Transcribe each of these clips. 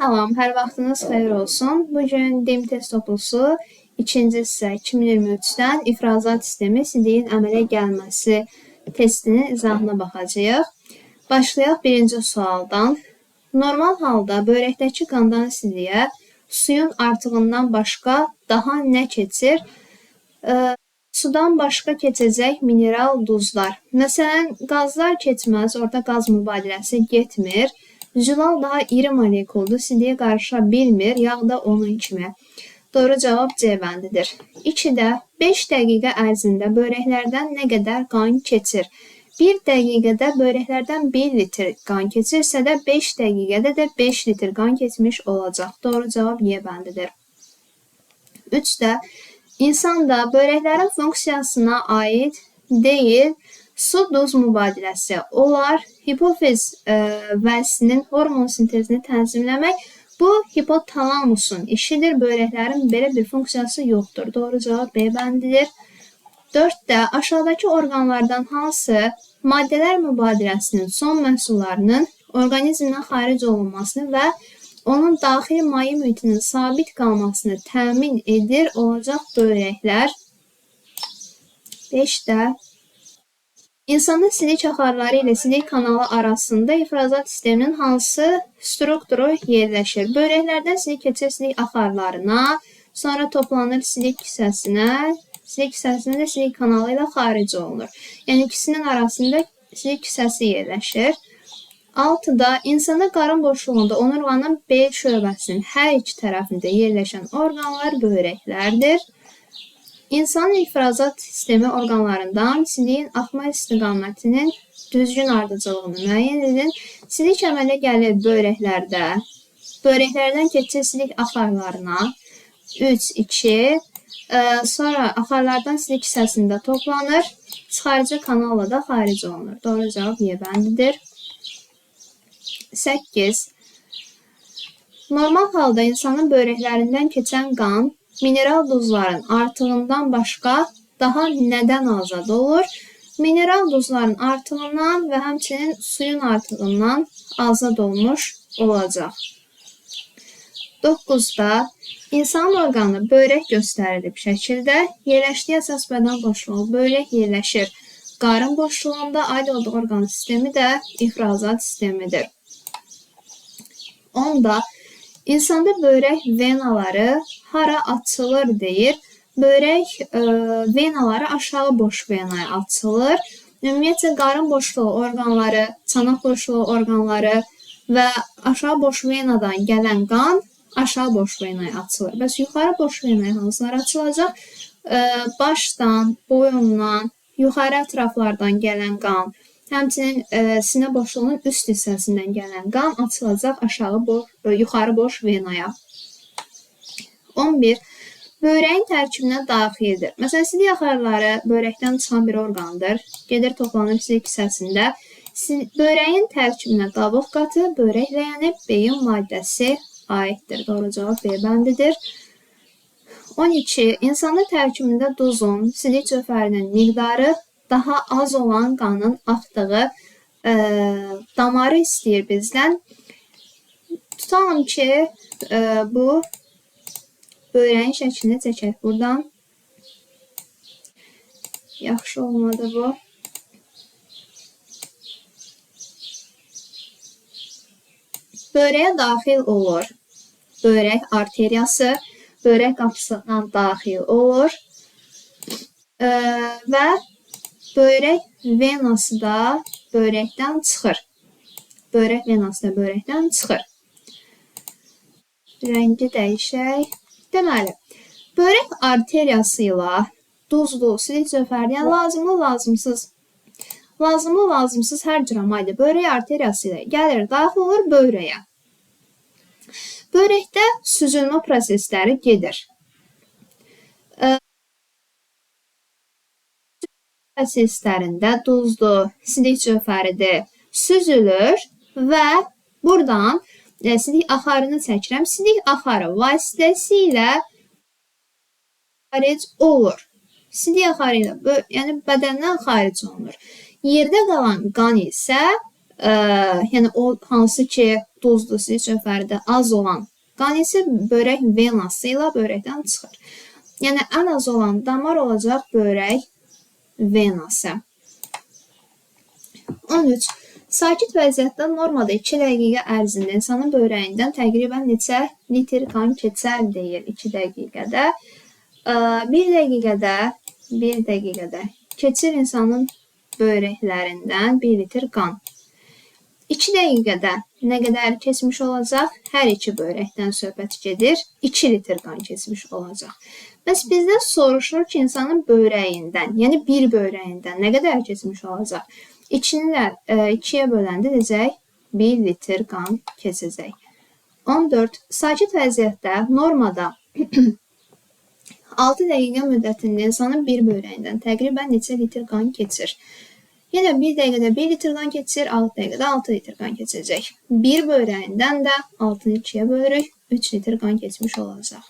Salam, hər vaxtınız xeyir olsun. Bugün DEM test toplusu 2-ci hissə 2023-dən ifrazat sistemi sidiyin əmələ gəlməsi testinin izahına baxacağıq. Başlayaq birinci sualdan. Normal halda börəkdəki qandan sidiyə suyun artığından başqa daha nə keçir? Sudan başqa keçəcək mineral duzlar. Məsələn, qazlar keçməz, orada qaz mübadiləsi getmir. Zülal daha iri molekuldur, sidiyə qarışa bilmir, yağ da onun kimi. Doğru cavab C bəndidir. 2-də 5 dəqiqə ərzində börəklərdən nə qədər qan keçir? 1 dəqiqədə börəklərdən 1 litr qan keçirsə də 5 dəqiqədə də 5 litr qan keçmiş olacaq. Doğru cavab Y bəndidir. 3-də insanda börəklərin funksiyasına aid deyil, su-duz mübadiləsi olar. Hipofiz vəzinin hormon sintezini tənzimləmək bu hipotalamusun işidir. Börəklərin belə bir funksiyası yoxdur. Doğru cavab B bəndidir. 4-də aşağıdakı orqanlardan hansı maddələr mübadiləsinin son məhsullarının orqanizmdən xaric olunmasını və onun daxili maye mühitinin sabit qalmasını təmin edir olacaq börəklər? 5-də İnsanın sidik axarları ilə sidik kanalı arasında ifrazat sisteminin hansı strukturu yerləşir? Börəklərdən sidik keçir sidik axarlarına, sonra toplanır sidik kisəsinə, sidik kisəsində də sidik kanalı ilə xaric olunur. Yəni ikisinin arasında sidik kisəsi yerləşir. 6-da insanda qarın boşluğunda onurğanın B şöbəsinin hər iki tərəfində yerləşən orqanlar börəklərdir. İnsanın ifrazat sistemi orqanlarından sidiyin axma istiqamətinin düzgün ardıcılığını müəyyən edin. Sidik əmələ gəlir börəklərdə. Börəklərdən keçir sidik axarlarına. 3, 2. Sonra axarlardan sidik hissəsində toplanır. Xarici kanalla da xaric olunur. Doğru cavab Y bəndidir. 8. Normal halda insanın börəklərindən keçən qan mineral duzların artığından başqa daha nədən azad olur? Mineral duzların artığından və həmçinin suyun artığından azad olmuş olacaq. 9-da insan orqanı börək göstərilib şəkildə yerləşdiyi əsas bədən boşluğu börək yerləşir. Qarın boşluğunda aid olduğu orqan sistemi də ifrazat sistemidir. 10-da İnsanda börək venaları hara açılır deyir. Börək venaları aşağı boş venaya açılır. Ümumiyyətlə qarın boşluğu orqanları, çanaq boşluğu orqanları və aşağı boş venadan gələn qan aşağı boş venaya açılır. Bəs yuxarı boş venaya hansılar açılacaq? Başdan, boyundan, yuxarı ətraflardan gələn qan, həmçinin sinə boşluğunun üst hissəsindən gələn qan açılacaq yuxarı boş venaya. 11. Börəyin tərkibinə daxildir. Məsələn, sidik axarları börəkdən çıxan bir orqandır. Gedir toplanır sidik hissəsində. Börəyin tərkibinə qabıq qatı, börək ləyəni, beyin maddəsi aiddir. Doğru cavab B bəndidir. 12. İnsanın tərkibində duzun, sidik cövhərinin miqdarı daha az olan qanın axdığı damarı istəyir bizdən. Tutalım ki, bu börəyin şəklini çəkək buradan. Yaxşı olmadı bu. Börəyə daxil olur. Börək arteriyası, börək qapısından daxil olur və börək venası da börəkdən çıxır. Börək venası da börəkdən çıxır. Rəngi dəyişək. Deməli, börək arteriyası ilə duzlu, sidik cövhəri, yəni lazımlı, lazımsız. Lazımlı, lazımsız hər cür amaydı. Börək arteriyası ilə gəlir, daxil olur börəyə. Börəkdə süzülmə prosesləri gedir. Proseslərində duzlu, sidik cövhəridir, süzülür və buradan sidik axarını çəkirəm. Sidik axarı vasitəsilə xaric olur. Sidik axarı ilə, yəni bədəndən xaric olunur. Yerdə qalan qan isə Yəni o hansı ki duzlu sidik cövhərdə az olan qan isə börək venası ilə börəkdən çıxır. Yəni ən az olan damar olacaq börək venası. 13. Sakit vəziyyətdə normada 2 dəqiqə ərzində insanın börəyindən təqribən neçə litr qan keçər deyir 2 dəqiqədə. 1 dəqiqədə keçir insanın börəklərindən 1 litr qan. 2 dəqiqədə nə qədər keçmiş olacaq? Hər iki börəkdən söhbət gedir. 2 litr qan keçmiş olacaq. Bəs bizdə soruşur ki, insanın börəyindən, yəni bir börəyindən nə qədər keçmiş olacaq? İkini də 2-yə böləndə deyəcək 1 litr qan keçəcək. 14. Sakit vəziyyətdə normada 6 dəqiqə müddətində insanın bir börəyindən təqribən neçə litr qan keçir? Yenə 1 dəqiqədə 1 litr qan keçir, 6 dəqiqədə 6 litr qan keçəcək. Bir börəyindən də 6-nı 2-yə bölürük, 3 litr qan keçmiş olacaq.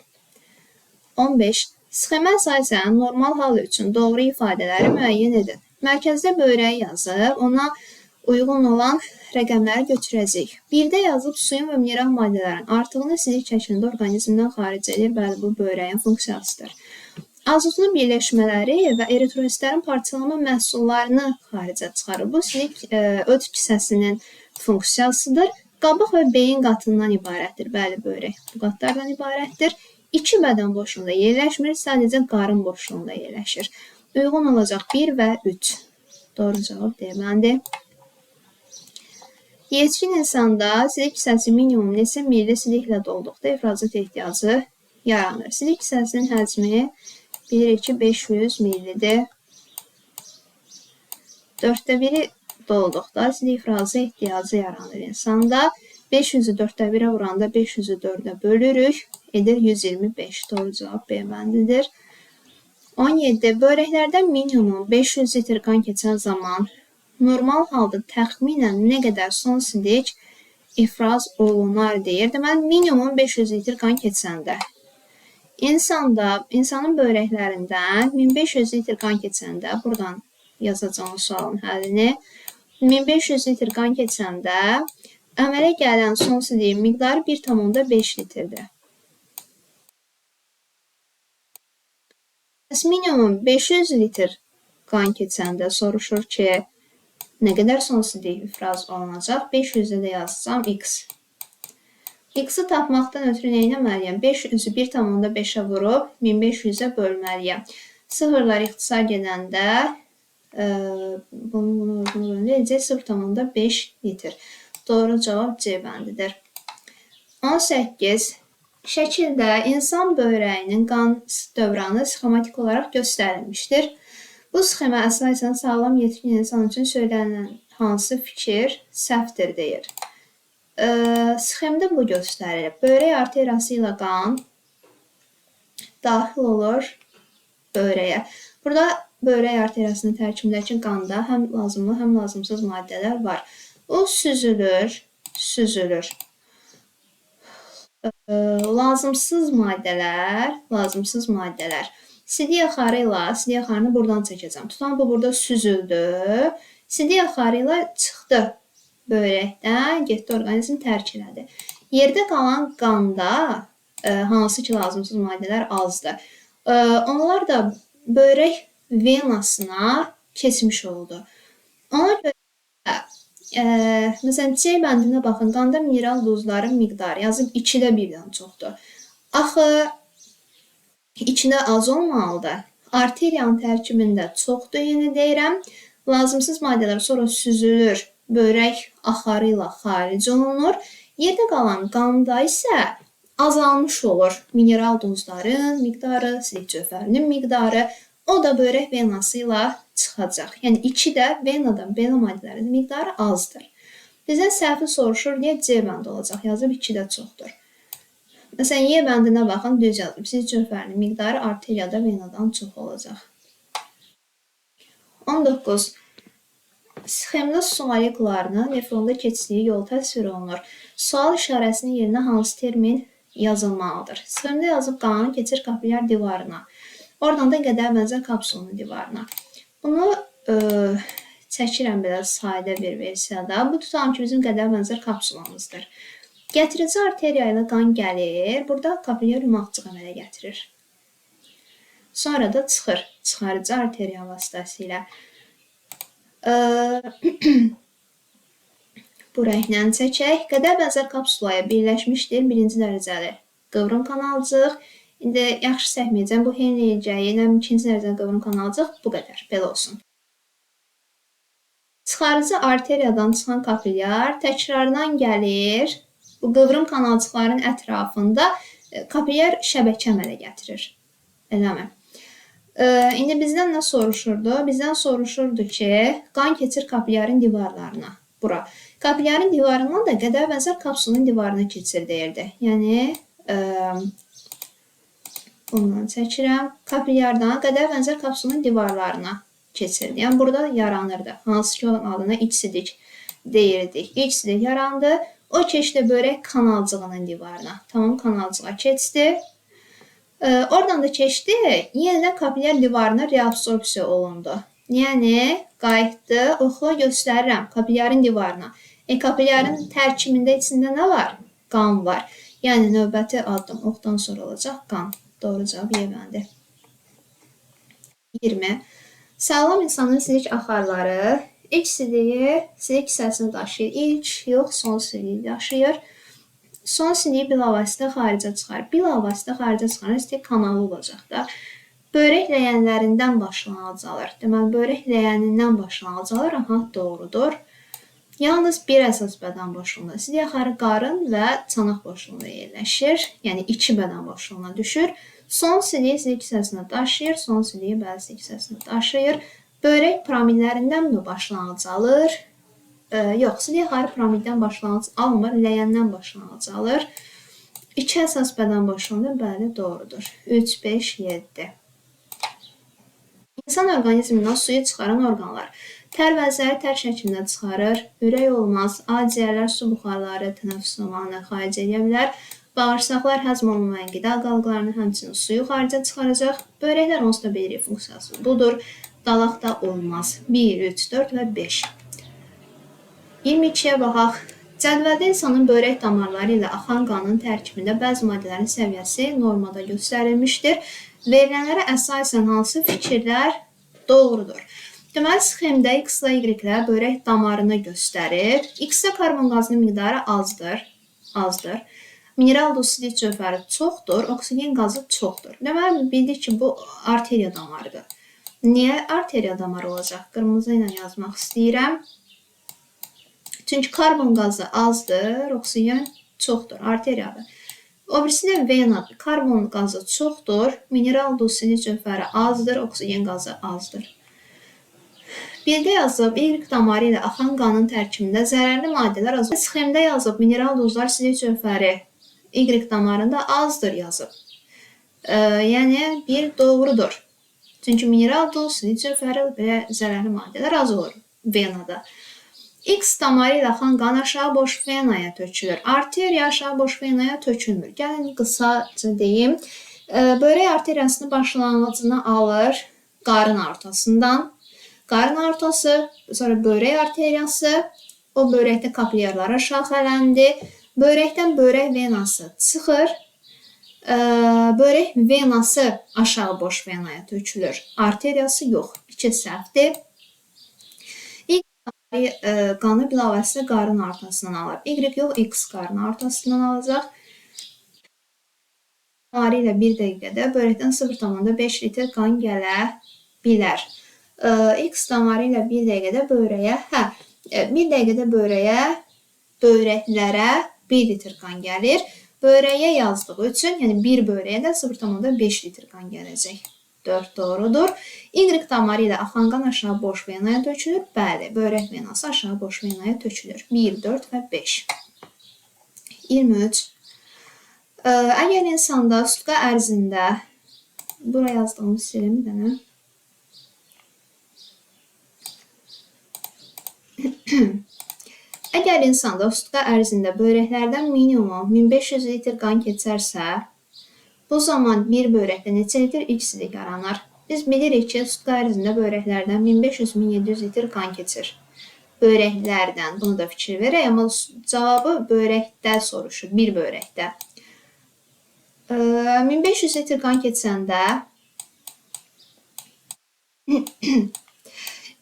15. Sxemə əsasən normal hal üçün doğru ifadələri müəyyən edin. Mərkəzdə börəyi yazıb, ona uyğun olan rəqəmləri götürəcək. Birdə yazıb suyun və mineral maddələrin artığını sidik şəklində orqanizmdən xaric edir. Bəli, bu börəyin funksiyasıdır. Azotlu birləşmələri və eritrositlərin parçalama məhsullarını xaricə çıxarır. Bu sidik öd kisəsinin funksiyasıdır. Qabıq və beyin qatından ibarətdir. Bəli, börək bu qatlardan ibarətdir. 2 bədən boşluğunda yerləşmir, sadəcə qarın boşluğunda yerləşir. Uyğun olacaq 1 və 3. Doğru cavab D bəndi. Yetkin insanda sidik kisəsi minimum neçə milli sidiklə dolduqda ifrazat ehtiyacı yaranır. Sidik kisəsinin həcmi bilirik ki 500 millidir. 4də 1-i dolduqda sidik ifrazı ehtiyacı yaranır insanda. 500-ü 4də 1-ə vuranda 500-ü 4-ə bölürük. Edir 125. Doğru cavab B bəndidir. 17. Börəklərdən minimum 500 litr qan keçən zaman normal halda təxminən nə qədər son sidik ifraz olunar deyir. Deməli, minimum 500 litr qan keçəndə. İnsanın börəklərindən 1500 litr qan keçəndə, buradan yazacağım sualın həllini, 1500 litr qan keçəndə əmələ gələn son sidiyin miqdarı 1,5 litrdir. Minimum 500 litr qan keçəndə soruşur ki, nə qədər son sidik ifraz olunacaq? 500-də də yazacağım x. X-i tapmaqdan ötürü nə etməliyəm? 500-ü 1,5-ə vurub 1500-ə bölməliyəm. Sıfırlar ixtisar gedəndə bunu edəcək 0,5 litr. Doğru cavab C bəndidir. 18. Şəkildə insan börəyinin qan dövranı sxematik olaraq göstərilmişdir. Bu sxemə əsasən sağlam yetkin insan üçün söylənən hansı fikir səhvdir deyir. Sxemdə bu göstərilir. Börək arteriyası ilə qan daxil olur börəyə. Burada börək arteriyasının tərkibindəki qanda həm lazımlı, həm lazımsız maddələr var. O süzülür. Lazımsız maddələr. Sidik yaxarı ilə, sidik yaxarını buradan çəkəcəm. Tutan bu burada süzüldü. Sidik yaxarı ilə çıxdı börəkdən, getdi orqanizm tərk elədi. Yerdə qalan qanda hansı ki lazımsız maddələr azdır. Onlar da börək venasına keçmiş oldu. Ona görə məsələn, C bəndinə baxın, qanda mineral duzların miqdarı yazıb 2-də 1-dən çoxdur. Axı, içində az olmalıdır. Arteriyanın tərkibində çoxdur, yenə deyirəm. Lazımsız maddələr sonra süzülür, börək axarı ilə xaric olunur. Yerdə qalan qanda isə azalmış olur mineral duzların miqdarı, sidik cövhərinin miqdarı. O da börək venası ilə çıxacaq. Yəni 2-də venadan belə maddələrin miqdarı azdır. Bizə səhvi soruşur deyə C bəndi olacaq. Yazıb 2-də çoxdur. Məsələn, Y bəndinə baxın, düz yazıb. Sidik cövhərinin miqdarı arteriyada venadan çox olacaq. 19. Sxemdə su molekularının nefronda keçdiyi yol təsvir olunur. Sual işarəsinin yerinə hansı termin yazılmalıdır? Sxemdə yazıb qan keçir kapilyar divarına. Oradan da qədər bənzər kapsulunun divarına. Bunu çəkirəm biraz sadə bir versiyada. Bu tutalım ki, bizim qədə bənzər kapsulamızdır. Gətirici arteriya ilə qan gəlir. Burada kapilyer yumaqcıq əmələ gətirir. Sonra da çıxır çıxarıcı arteriya vasitəsilə. Bu rənglə çəkək. Qədə bənzər kapsulaya birləşmişdir birinci dərəcəli qıvrım kanalcıq. İndi yaxşı səhməyəcəm. Bu henləyəcəyi, ikinci dərəcəli qıvrım kanalcıq bu qədər. Belə olsun. Çıxarıcı arteriyadan çıxan kapilyer təkrardan gəlir. Bu qıvrım kanalcıqların ətrafında kapilyer şəbəkə əmələ gətirir. Eləmi? İndi bizdən nə soruşurdu? Bizdən soruşurdu ki, qan keçir kapilyerin divarlarına. Bura. Kapilyerin divarından da qədə bənzər kapsulun divarına keçir deyirdi. Yəni, bundan çəkirəm. Kapilyerdən qədə bənzər kapsulun divarlarına keçirdi. Yəni, burada yaranırdı. Hansı ki, onun adına iç-sidik deyirdik. İç-sidik yarandı. O keçdi börək kanalcığının divarına. Tamam, kanalcığa keçdi. Oradan da keçdi, yenidən kapilyer divarına reabsorpsiya olundu. Yəni, qayıtdı, oxla göstərirəm kapilyerin divarına. Kapilyerin tərkibində içində nə var? Qan var. Yəni, növbəti addım oxdan sonra olacaq qan. Doğru cavab yeməlidir. 20. Sağlam insanın sidik axarları İlk sidiyi sidik hissəsini daşıyır. İlk, yox, son sidiyi daşıyır. Son sidiyi bilavasitə xaricə çıxar. Bilavasitə xaricə çıxan sidik kanalı olacaq da. Börək ləyənlərindən başlanğıc alır. Deməli, börək ləyənindən başlanğıc alır. Aha, doğrudur. Yalnız bir əsas bədən boşluğunda sidik axarı qarın və çanaq boşluğunda yerləşir. Yəni, iki bədən boşluğuna düşür. Son sidiyi sidik hissəsini daşıyır. Son sidiyi bəli sidik hissəsini daşıyır. Börək piramidlərindən mi başlanğıc alır? Yox, sidik axarı piramiddən başlanğıc almır, ləyəndən başlanğıc alır. İki əsas bədən boşluğunda bəli, doğrudur. 3, 5, 7. İnsan orqanizmindən suyu çıxaran orqanlar. Tər vəzləri tər şəklində çıxarır. Ürək olmaz, aciyərlər su buxarları, tənəffüs zamanı xaric edə bilər. Bağırsaqlar həzm olunmayan qida qalıqlarını, həmçinin suyu xaricə çıxaracaq. Börəklər onsuz da beyri funksiyası budur. Dalaqda olmaz. 1, 3, 4 və 5. 22-yə baxaq. Cədvəldə insanın börək damarları ilə axan qanın tərkibində bəzi maddələrin səviyyəsi normada göstərilmişdir. Verilənlərə əsasən hansı fikirlər doğrudur? Deməli, sxemdə X ilə Y-lər börək damarını göstərir. X-də karbon qazının miqdarı azdır. Mineral duz sidik cövhəri çoxdur, oksigen qazı çoxdur. Deməli, bildik ki, bu arteriya damarıdır. Niyə arteriya damarı olacaq? Qırmızı ilə yazmaq istəyirəm. Çünki karbon qazı azdır, oksigen çoxdur, arteriyadır. O birisi də venadır. Karbon qazı çoxdur, mineral duz sidik cövhəri azdır, oksigen qazı azdır. Birdə yazıb, Y damarı ilə axan qanın tərkibində zərərli maddələr azdır. Sxemdə yazıb, mineral duzlar sidik cövhəri Y damarında azdır yazıb. Yəni, bir doğrudur. Çünki mineral duz, sidik cövhəri və zərərli maddələr az olur venada. X damarı ilə axan qan aşağı boş venaya tökülür. Arteriya aşağı boş venaya tökülmür. Gəlin qısaca deyim. Börək arteriyasını başlanğıcını alır qarın aortasından. Qarın aortası, sonra börək arteriyası, o börəkdə kapilyerlər aşağı xəlləndi. Börəkdən börək venası çıxır. Börək venası aşağı boş venaya tökülür. Arteriyası yox. 2 səhvdir. Y qanı bilavasitə qarın aortasından alır. Y yox, X qarın aortasından alacaq. Damarı ilə 1 dəqiqədə börəkdən 0,5 litr qan gələ bilər. X damarı ilə 1 dəqiqədə börəyə, 1 dəqiqədə börəklərə 1 litr qan gəlir. Börəyə yazdığı üçün, yəni bir börəyə də 0,5 litr qan gələcək. 4 doğrudur. Y damarı ilə axan qan aşağı boş venaya tökülür. Bəli, börək venası aşağı boş venaya tökülür. 1, 4 və 5. 23. Əgər insanda sutka ərzində, bura yazdığımız silim bir dənə. Əgər insanda sutka ərzində börəklərdən minimum 1500 litr qan keçərsə, bu zaman bir börəkdə neçə litr X sidik yaranır? Biz bilirik ki, sutka ərzində börəklərdən 1500-1700 litr qan keçir. Börəklərdən, bunu da fikir verək, amma cavabı börəkdə soruşur, bir börəkdə. 1500 litr qan keçəndə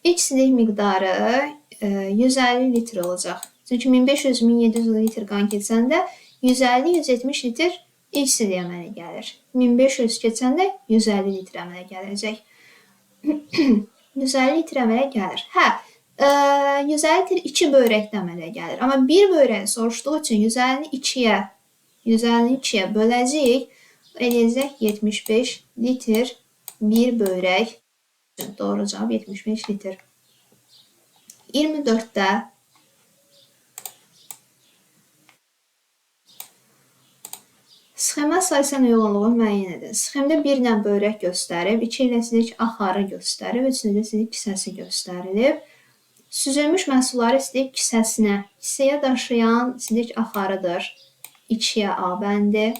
iç silik miqdarı 150 litr olacaq. Çünki 1500-1700 litr qan keçəndə 150-170 litr iç silik əmələ gəlir. 1500 keçəndə 150 litr əmələ gələcək. 150 litr əmələ gəlir. 150 litr 2 börəkdə əmələ gəlir. Amma bir börək soruşduğu üçün 150-ni 2-yə böləcəyik. Eləyəcək 75 litr bir börək. Doğru cavab 75 litr. 24-də sxemə sayısan uyğunluğu müəyyən edin. Sxemdə 1 ilə börək göstərib, 2 ilə silik axarı göstərib, 3 ilə silik kisəsi göstərilib. Süzülmüş məhsulları silik kisəsinə, kisəyə daşıyan silik axarıdır. 2-yə A bəndi.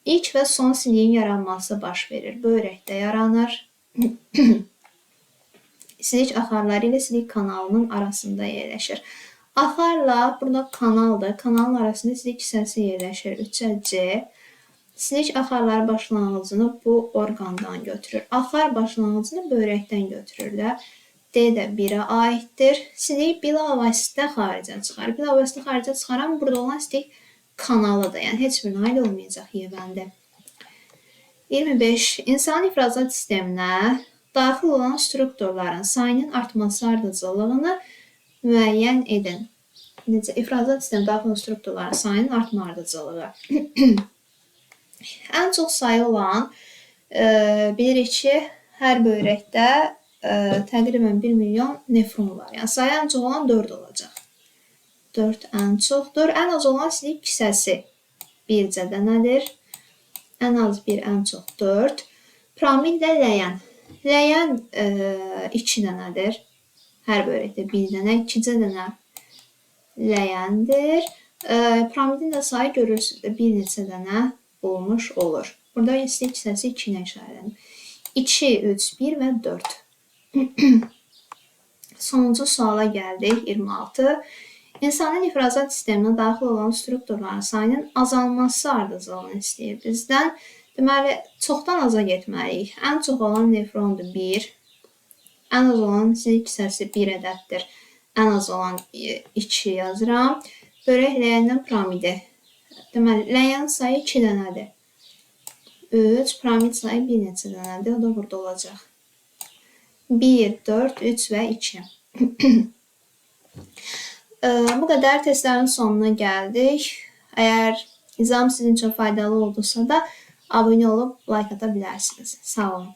İlk və son siliyin yaranması baş verir. Börəkdə yaranır. Silik axarları ilə silik kanalının arasında yerləşir. Axarla, burada kanaldır. Kanalın arasında silik kisəsi yerləşir. 3C. Silik axarları başlanğıcını bu orqandan götürür. Axar başlanğıcını börəkdən götürür də. D də 1-ə aiddir. Silik bilavasitə xaricə çıxar. Bilavasitə xaricə çıxaran burada olan silik kanalıdır. Yəni, heç birinə aid olmayacaq Y-bəndi. 25. İnsan ifrazat sisteminə daxil olan strukturların sayının artması ardıcıllığını müəyyən edin. Necə? İfrazat sistemi daxil olan strukturların sayının artma ardıcıllığı. Ən çox sayı olan bilirik ki, hər börəkdə təqribən 1 milyon nefron var. Yəni, sayı ən çox olan 4 olacaq. 4 ən çoxdur. Ən az olan silik kisəsi 1 dənədir. Ən az 1, ən çox 4. Promil də ləyən. Ləyən 2 dənədir. Hər börəkdə 1 dənə, 2 dənə ləyəndir. Promilin də sayı görürsünüz də bir neçə dənə olmuş olur. Burada silik kisəsi 2 ilə işarələnir. 2, 3, 1 və 4. Sonuncu suala gəldik, 26. İnsanın ifrazat sisteminə daxil olan strukturların sayının azalması ardıcıllığını istəyir bizdən. Deməli, çoxdan aza getməliyik. Ən çox olan nefrondur 1. Ən az olan silik kisəsi 1 ədəddir. Ən az olan 2 yazıram. Börək ləyəndən promidi. Deməli, ləyən sayı 2 dənədir. 3, promid sayı 1 neçə dənədir. O da burada olacaq. 1, 4, 3 və 2. Bu qədər testlərin sonuna gəldik. Əgər izahım sizin üçün faydalı oldusa da abunə olub like ata bilərsiniz. Sağ olun.